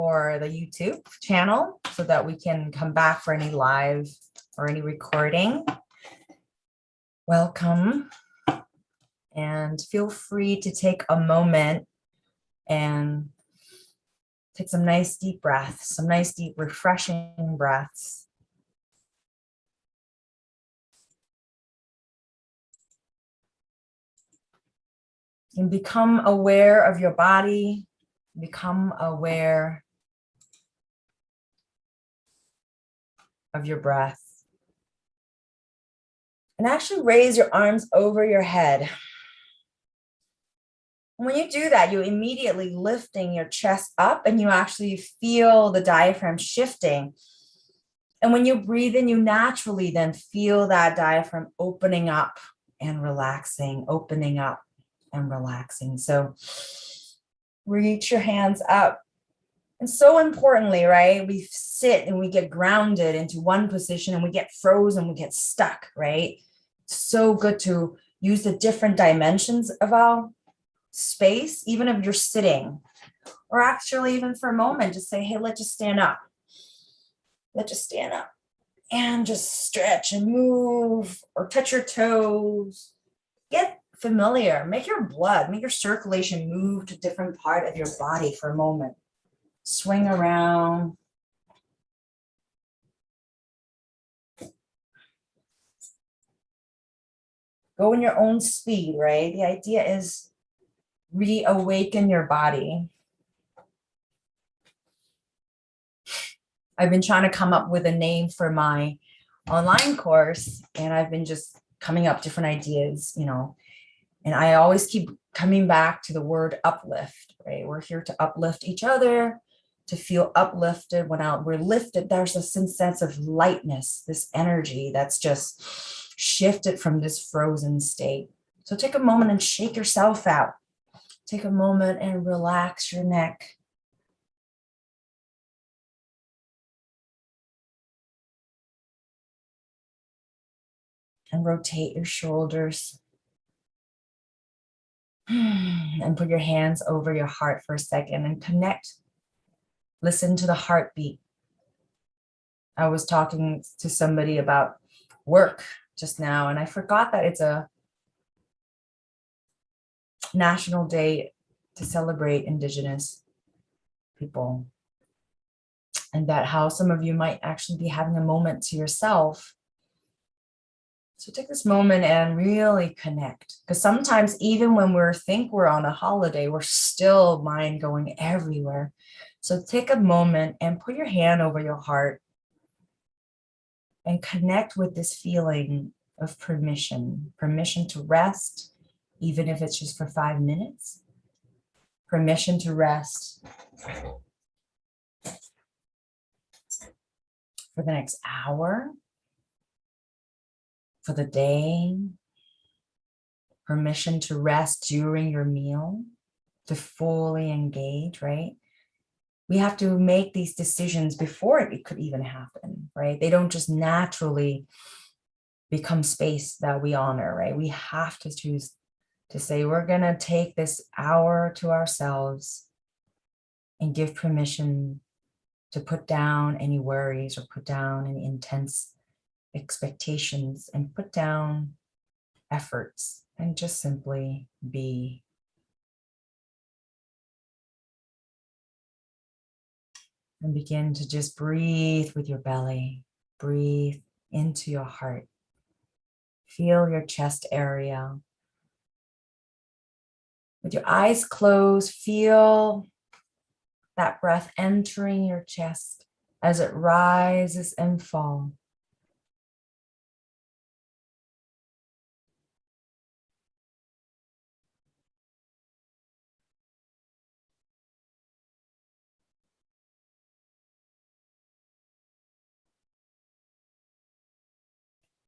for the YouTube channel so that we can come back for any live or any recording. Welcome. And feel free to take a moment and take some nice deep breaths, some nice deep refreshing breaths. And become aware of your body, become aware of your breath. And actually raise your arms over your head. When you do that, you're immediately lifting your chest up and you actually feel the diaphragm shifting. And when you breathe in, you naturally then feel that diaphragm opening up and relaxing, opening up and relaxing. So reach your hands up. And so importantly, right, we sit and we get grounded into one position and we get frozen, we get stuck, right? It's so good to use the different dimensions of our space, even if you're sitting, or actually even for a moment, just say, hey, let's just stand up. Let's just stand up and just stretch and move or touch your toes. Get familiar, make your blood, make your circulation move to a different part of your body for a moment. Swing around. Go in your own speed, right? The idea is reawaken your body. I've been trying to come up with a name for my online course, and I've been just coming up different ideas, and I always keep coming back to the word uplift, right? We're here to uplift each other, to feel uplifted. When we're lifted, there's a sense of lightness, this energy that's just shifted from this frozen state. So take a moment and shake yourself out. Take a moment and relax your neck. And rotate your shoulders. And put your hands over your heart for a second and connect. Listen to the heartbeat. I was talking to somebody about work just now, and I forgot that it's a national day to celebrate Indigenous people. And that how some of you might actually be having a moment to yourself. So take this moment and really connect. Because sometimes even when we think we're on a holiday, we're still mind going everywhere. So take a moment and put your hand over your heart and connect with this feeling of permission to rest, even if it's just for 5 minutes. Permission to rest for the next hour, for the day. Permission to rest during your meal, to fully engage, right? We have to make these decisions before it could even happen, right? They don't just naturally become space that we honor, right? We have to choose to say, we're going to take this hour to ourselves and give permission to put down any worries or put down any intense expectations and put down efforts and just simply be. And begin to just breathe with your belly. Breathe into your heart. Feel your chest area. With your eyes closed, feel that breath entering your chest as it rises and falls.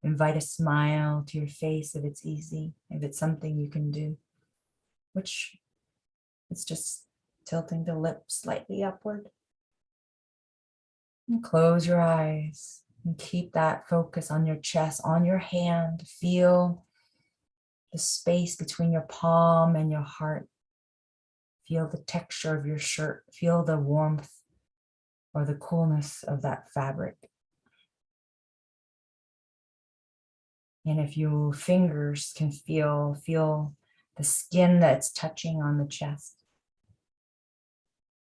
Invite a smile to your face if it's easy, if it's something you can do, which is just tilting the lips slightly upward. And close your eyes and keep that focus on your chest, on your hand. Feel the space between your palm and your heart. Feel the texture of your shirt. Feel the warmth or the coolness of that fabric. And if your fingers can feel the skin that's touching on the chest.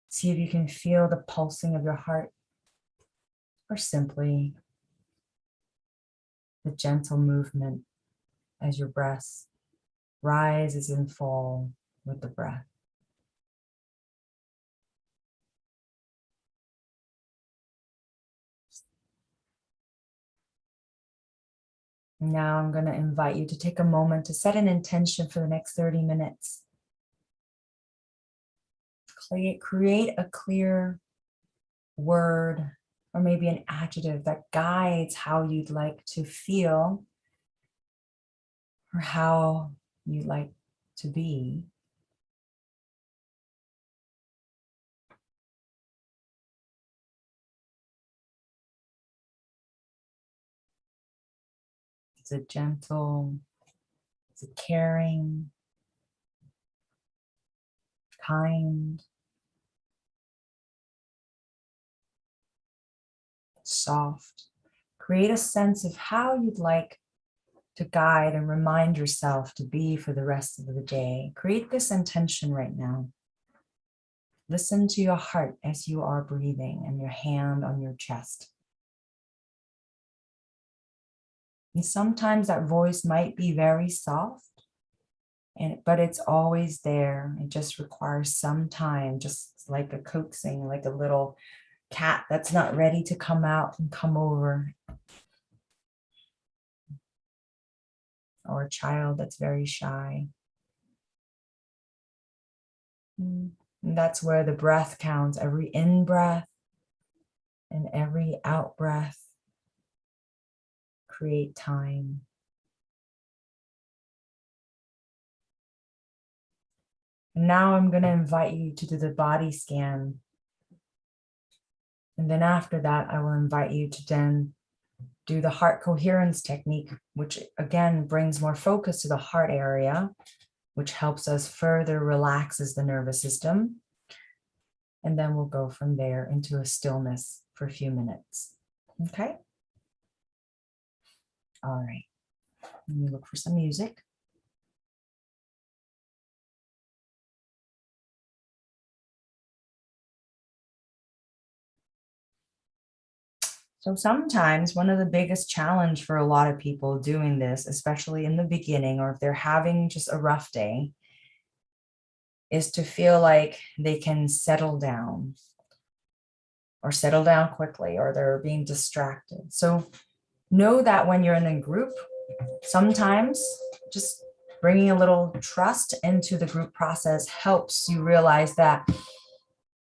See if you can feel the pulsing of your heart, or simply the gentle movement as your breath rises and falls with the breath. Now I'm going to invite you to take a moment to set an intention for the next 30 minutes. Create a clear word or maybe an adjective that guides how you'd like to feel or how you'd like to be. Is it gentle? Is it caring? Kind? Soft? Create a sense of how you'd like to guide and remind yourself to be for the rest of the day. Create this intention right now. Listen to your heart as you are breathing and your hand on your chest. And sometimes that voice might be very soft, but it's always there. It just requires some time, just like a coaxing, like a little cat that's not ready to come out and come over, or a child that's very shy. And that's where the breath counts. Every in-breath and every out-breath create time. And now I'm going to invite you to do the body scan. And then after that, I will invite you to then do the heart coherence technique, which again brings more focus to the heart area, which helps us further relaxes the nervous system. And then we'll go from there into a stillness for a few minutes. Okay? All right. Let me look for some music. So sometimes one of the biggest challenge for a lot of people doing this, especially in the beginning, or if they're having just a rough day, is to feel like they can settle down or settle down quickly, or they're being distracted. So know that when you're in a group, sometimes just bringing a little trust into the group process helps you realize that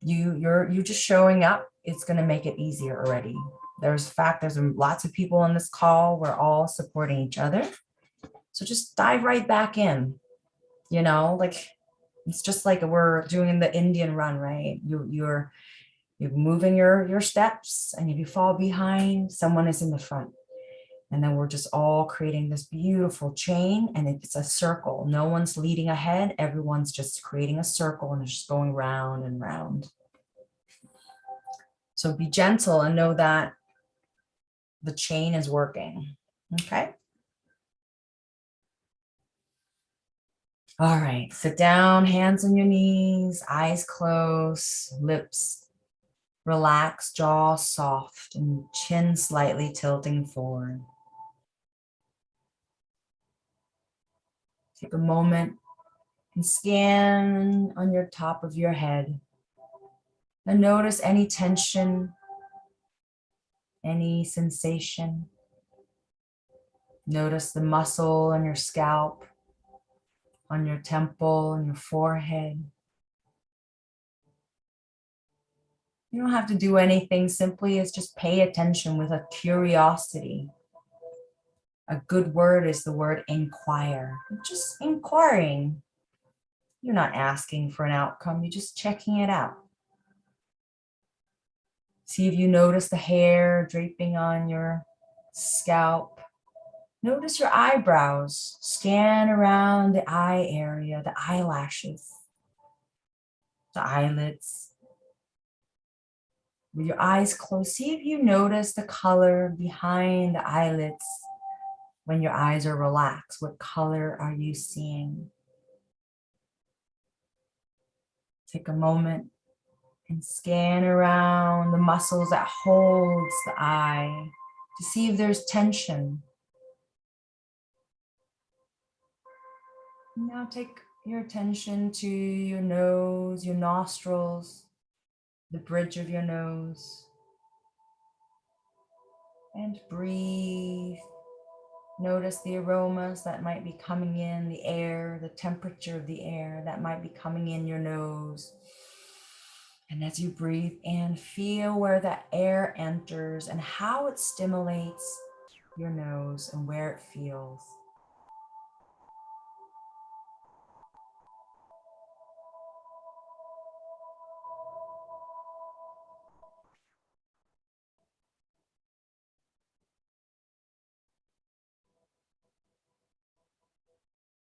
you're just showing up. It's going to make it easier already. There's lots of people on this call. We're all supporting each other. So just dive right back in, like it's just like we're doing the Indian run, right? You're moving your steps, and if you fall behind, someone is in the front. And then we're just all creating this beautiful chain, and it's a circle. No one's leading ahead. Everyone's just creating a circle, and it's just going round and round. So be gentle and know that the chain is working. Okay. All right, sit down, hands on your knees, eyes closed, lips relaxed, jaw soft, and chin slightly tilting forward. Take a moment and scan on your top of your head and notice any tension, any sensation. Notice the muscle on your scalp, on your temple, and your forehead. You don't have to do anything, simply is just pay attention with a curiosity. A good word is the word inquire. Just inquiring. You're not asking for an outcome, you're just checking it out. See if you notice the hair draping on your scalp. Notice your eyebrows. Scan around the eye area, the eyelashes, the eyelids. With your eyes closed, see if you notice the color behind the eyelids when your eyes are relaxed. What color are you seeing? Take a moment and scan around the muscles that holds the eye to see if there's tension. Now take your attention to your nose, your nostrils, the bridge of your nose, and breathe. Notice the aromas that might be coming in, the air, the temperature of the air that might be coming in your nose. And as you breathe in, feel where that air enters and how it stimulates your nose and where it feels.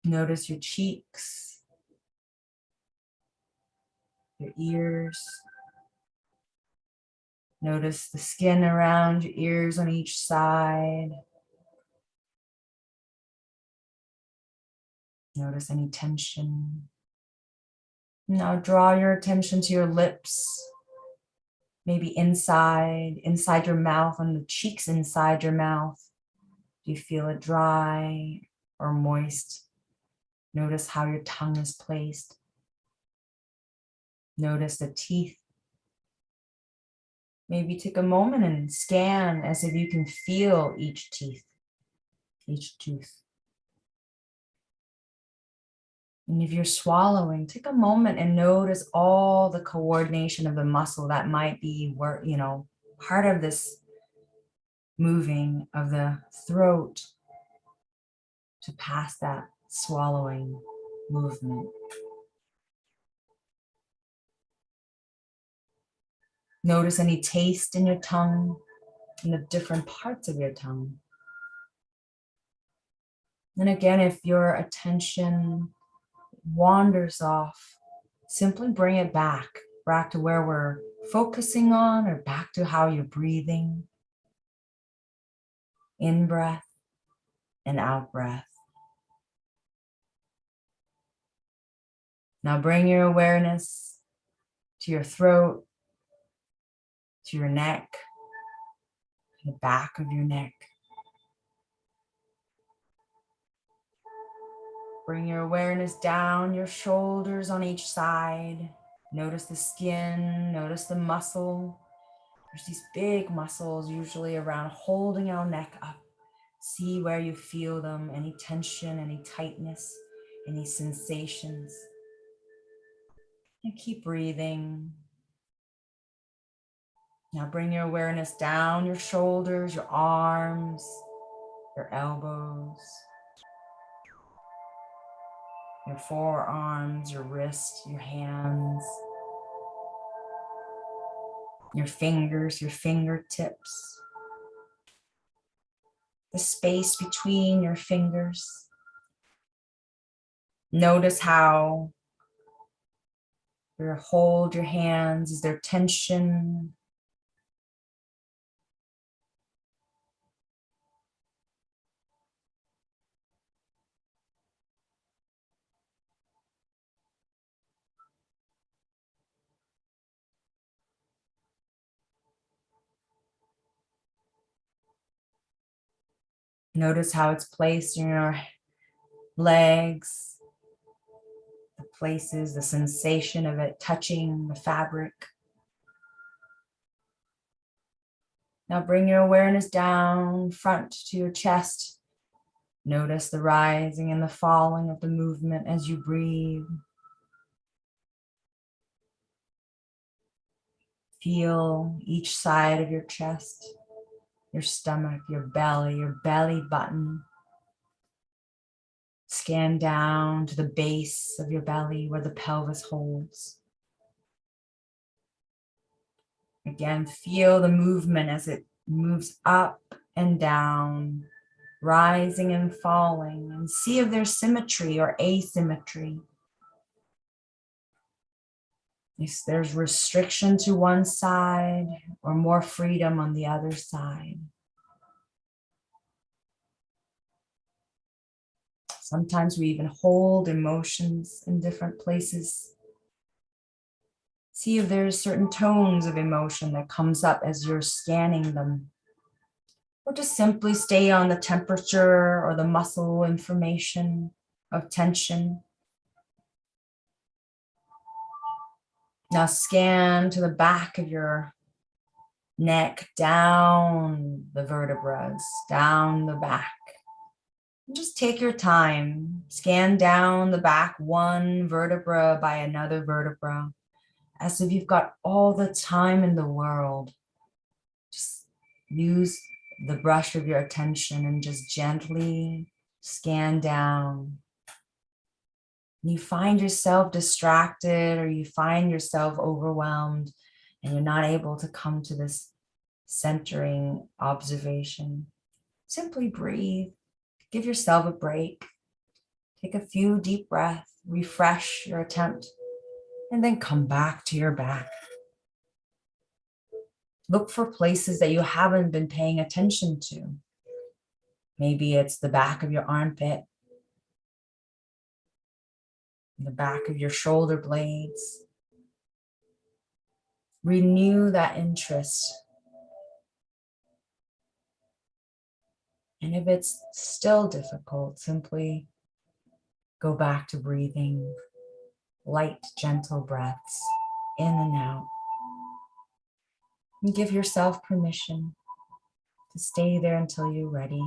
Notice your cheeks, your ears. Notice the skin around your ears on each side. Notice any tension. Now draw your attention to your lips, maybe inside your mouth, on the cheeks inside your mouth. Do you feel it dry or moist? Notice how your tongue is placed. Notice the teeth. Maybe take a moment and scan as if you can feel each tooth. And if you're swallowing, take a moment and notice all the coordination of the muscle that might be, part of this moving of the throat to pass that swallowing movement. Notice any taste in your tongue, in the different parts of your tongue. And again, if your attention wanders off, simply bring it back to where we're focusing on, or back to how you're breathing. In breath and out breath. Now bring your awareness to your throat, to your neck, to the back of your neck. Bring your awareness down your shoulders on each side. Notice the skin, notice the muscle. There's these big muscles usually around holding our neck up. See where you feel them, any tension, any tightness, any sensations. And keep breathing. Now bring your awareness down your shoulders, your arms, your elbows, your forearms, your wrists, your hands, your fingers, your fingertips, the space between your fingers. Notice how you hold your hands. Is there tension? Notice how it's placed in your legs, the places, the sensation of it touching the fabric. Now bring your awareness down front to your chest. Notice the rising and the falling of the movement as you breathe. Feel each side of your chest, your stomach, your belly button. Scan down to the base of your belly where the pelvis holds. Again, feel the movement as it moves up and down, rising and falling, and see if there's symmetry or asymmetry. If there's restriction to one side or more freedom on the other side. Sometimes we even hold emotions in different places. See if there's certain tones of emotion that comes up as you're scanning them. Or just simply stay on the temperature or the muscle information of tension. Now scan to the back of your neck, down the vertebrae, down the back. And just take your time. Scan down the back, one vertebra by another vertebra, as if you've got all the time in the world. Just use the brush of your attention and just gently scan down. You find yourself distracted or you find yourself overwhelmed and you're not able to come to this centering observation. Simply breathe. Give yourself a break. Take a few deep breaths, refresh your attempt, and then come back to your back. Look for places that you haven't been paying attention to. Maybe it's the back of your armpit, the back of your shoulder blades. Renew that interest. And if it's still difficult, simply go back to breathing light, gentle breaths in and out. And give yourself permission to stay there until you're ready.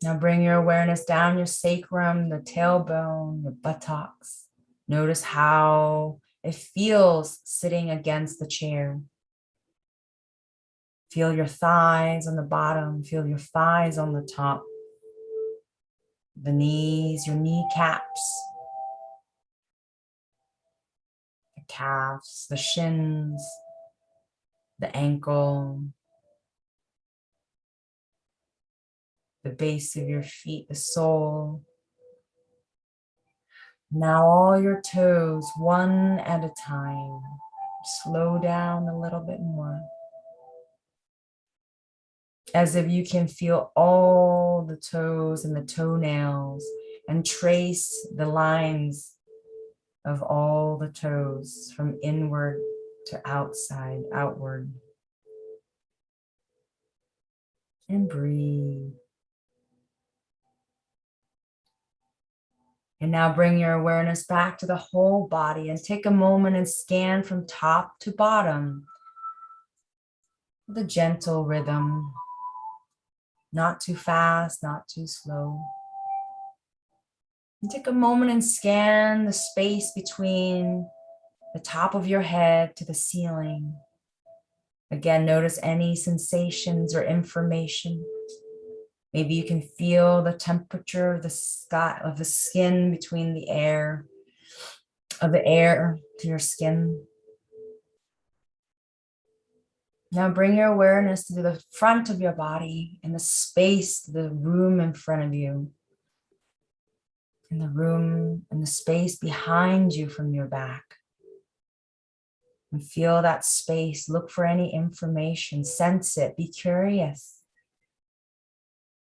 Now bring your awareness down your sacrum, the tailbone, your buttocks. Notice how it feels sitting against the chair. Feel your thighs on the bottom, feel your thighs on the top. The knees, your kneecaps, the calves, the shins, the ankle, the base of your feet, the sole. Now all your toes, one at a time. Slow down a little bit more. As if you can feel all the toes and the toenails and trace the lines of all the toes from inward to outside, outward. And breathe. And now bring your awareness back to the whole body and take a moment and scan from top to bottom with a gentle rhythm. Not too fast, not too slow. And take a moment and scan the space between the top of your head to the ceiling. Again, notice any sensations or information. Maybe you can feel the temperature of the skin between the air to your skin. Now bring your awareness to the front of your body and the space, the room in front of you, and the room and the space behind you from your back. And feel that space. Look for any information, sense it, be curious.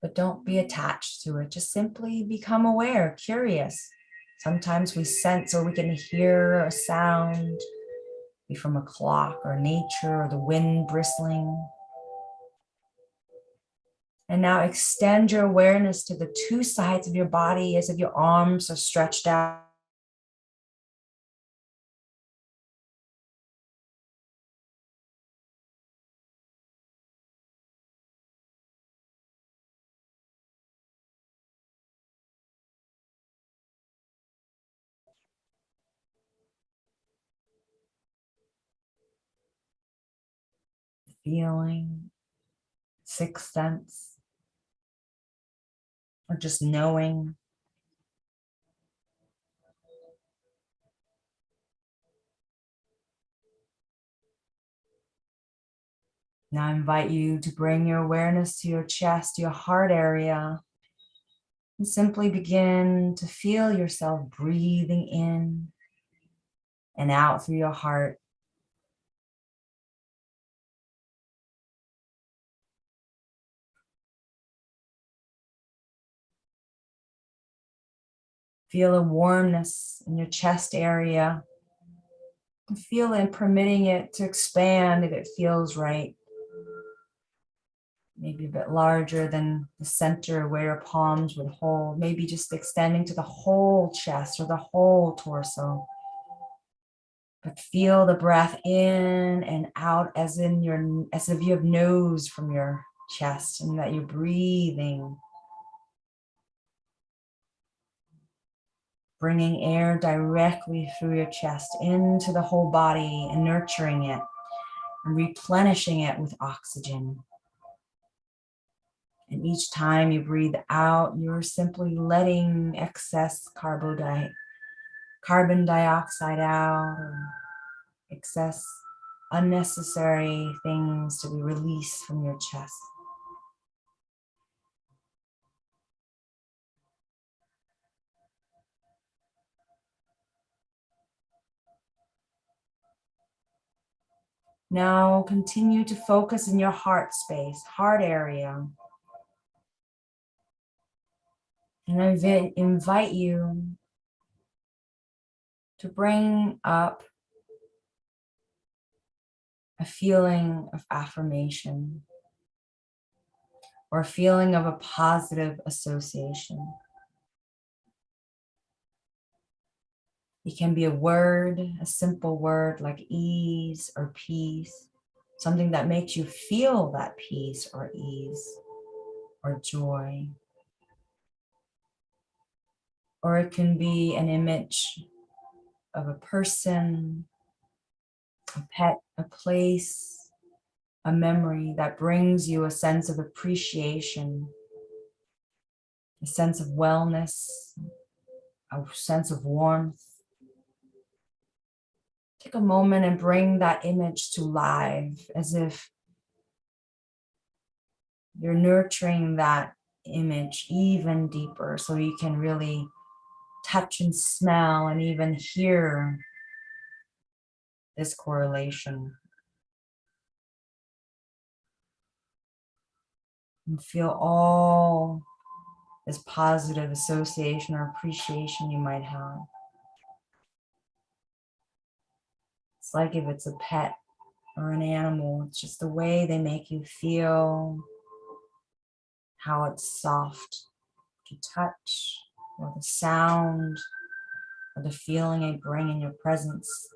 But don't be attached to it. Just simply become aware, curious. Sometimes we sense or we can hear a sound, be from a clock or nature or the wind bristling. And now extend your awareness to the two sides of your body as if your arms are stretched out. Feeling, sixth sense, or just knowing. Now I invite you to bring your awareness to your chest, your heart area, and simply begin to feel yourself breathing in and out through your heart. Feel a warmness in your chest area. Feel it, permitting it to expand if it feels right. Maybe a bit larger than the center where your palms would hold. Maybe just extending to the whole chest or the whole torso. But feel the breath in and out as if you have nose from your chest and that you're breathing. Bringing air directly through your chest into the whole body and nurturing it and replenishing it with oxygen. And each time you breathe out, you're simply letting excess carbon dioxide out, or excess unnecessary things to be released from your chest. Now continue to focus in your heart space, heart area. And I invite you to bring up a feeling of affirmation or a feeling of a positive association. It can be a word, a simple word like ease or peace, something that makes you feel that peace or ease or joy. Or it can be an image of a person, a pet, a place, a memory that brings you a sense of appreciation, a sense of wellness, a sense of warmth. Take a moment and bring that image to life as if you're nurturing that image even deeper so you can really touch and smell and even hear this correlation. And feel all this positive association or appreciation you might have. It's like if it's a pet or an animal, it's just the way they make you feel, how it's soft to touch, or the sound, or the feeling they bring in your presence.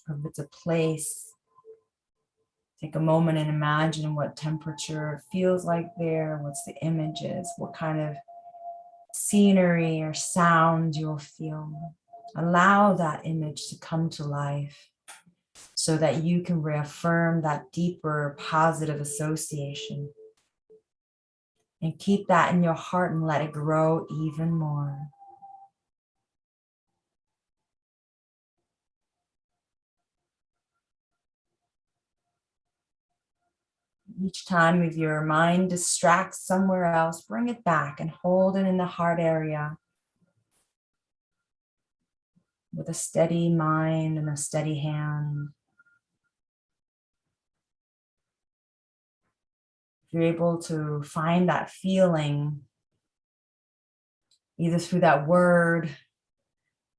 Or if it's a place, take a moment and imagine what temperature it feels like there, what's the images, what kind of scenery or sound you'll feel. Allow that image to come to life so that you can reaffirm that deeper positive association. And keep that in your heart and let it grow even more. Each time if your mind distracts somewhere else, bring it back and hold it in the heart area with a steady mind and a steady hand. If you're able to find that feeling, either through that word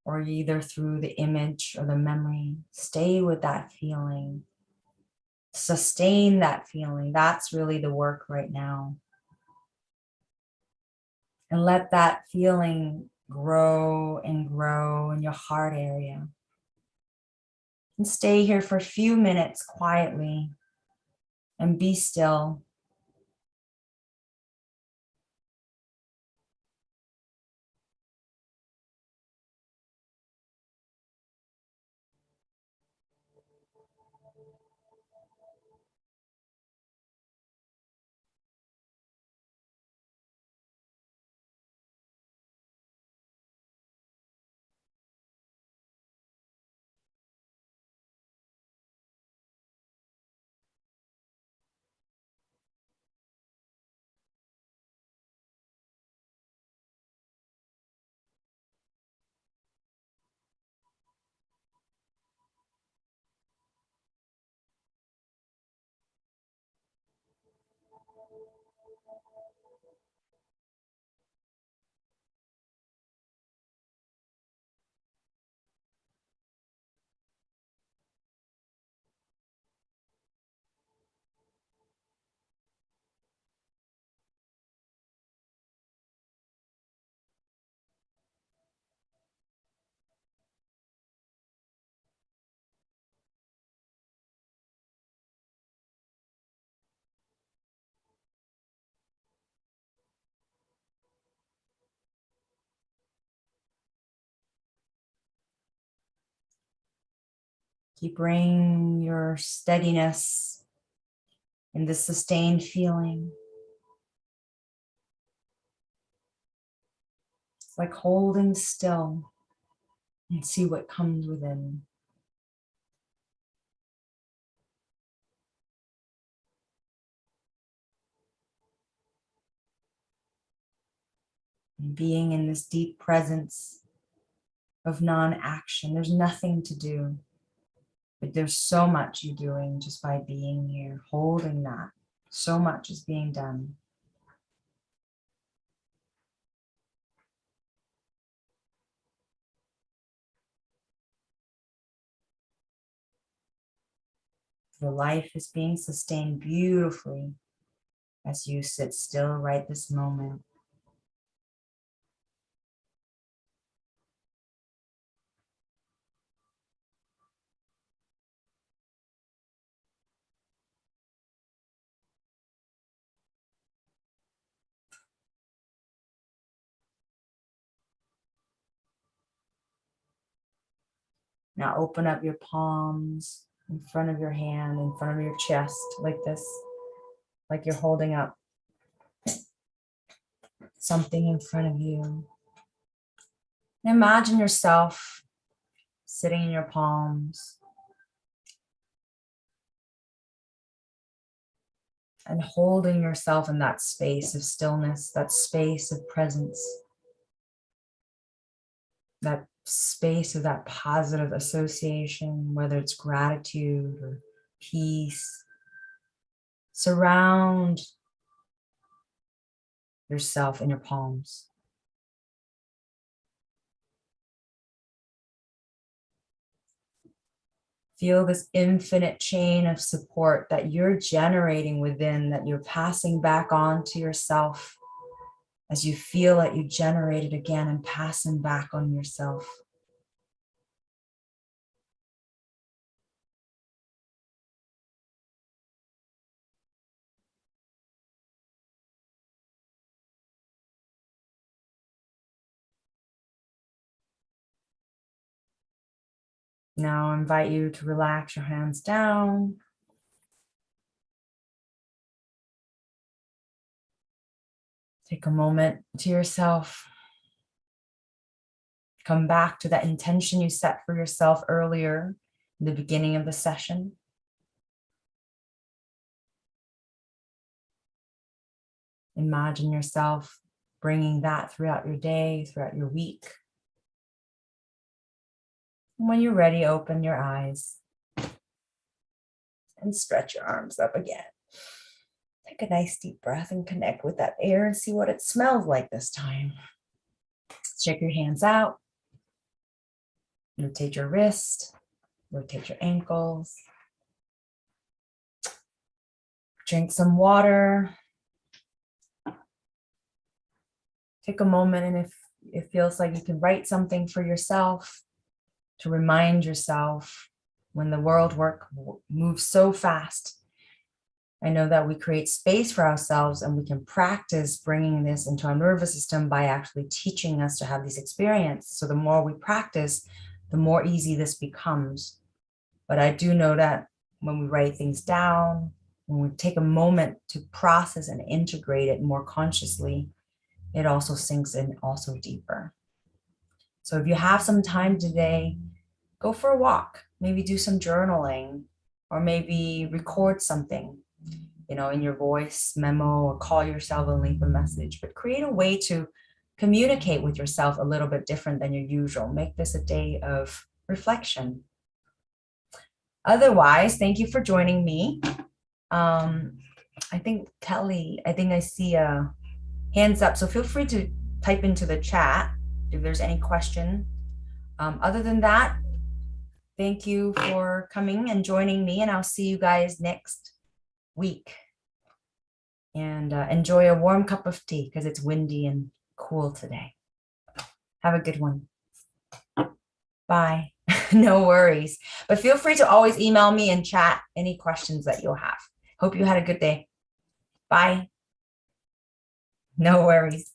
or either through the image or the memory, stay with that feeling. Sustain that feeling. That's really the work right now. And let that feeling grow and grow in your heart area. And stay here for a few minutes quietly and be still. Keep bringing your steadiness in this sustained feeling. It's like holding still and see what comes within. And being in this deep presence of non-action. There's nothing to do, but there's so much you're doing just by being here, holding that. So much is being done. Your life is being sustained beautifully as you sit still right this moment. Now open up your palms in front of your hand, in front of your chest, like this, like you're holding up something in front of you. Imagine yourself sitting in your palms and holding yourself in that space of stillness, that space of presence, that space of that positive association, whether it's gratitude or peace. Surround yourself in your palms. Feel this infinite chain of support that you're generating within, that you're passing back on to yourself as you feel that you generate it again and passing back on yourself. Now I invite you to relax your hands down. Take a moment to yourself. Come back to that intention you set for yourself earlier in the beginning of the session. Imagine yourself bringing that throughout your day, throughout your week. And when you're ready, open your eyes and stretch your arms up again. Take a nice deep breath and connect with that air and see what it smells like this time. Check your hands out. Rotate your wrist. Rotate your ankles. Drink some water. Take a moment, and if it feels like you can write something for yourself to remind yourself when the world moves so fast. I know that we create space for ourselves and we can practice bringing this into our nervous system by actually teaching us to have these experiences. So the more we practice, the more easy this becomes. But I do know that when we write things down, when we take a moment to process and integrate it more consciously, it also sinks in also deeper. So if you have some time today, go for a walk, maybe do some journaling, or maybe record something, in your voice memo, or call yourself and leave a message, but create a way to communicate with yourself a little bit different than your usual. Make this a day of reflection. Otherwise, thank you for joining me. I think Kelly, I see a hands up, so feel free to type into the chat if there's any question. Other than that, thank you for coming and joining me, and I'll see you guys next week. And enjoy a warm cup of tea because it's windy and cool today. Have a good one. Bye. No worries. But feel free to always email me and chat any questions that you'll have. Hope you had a good day. Bye. No worries.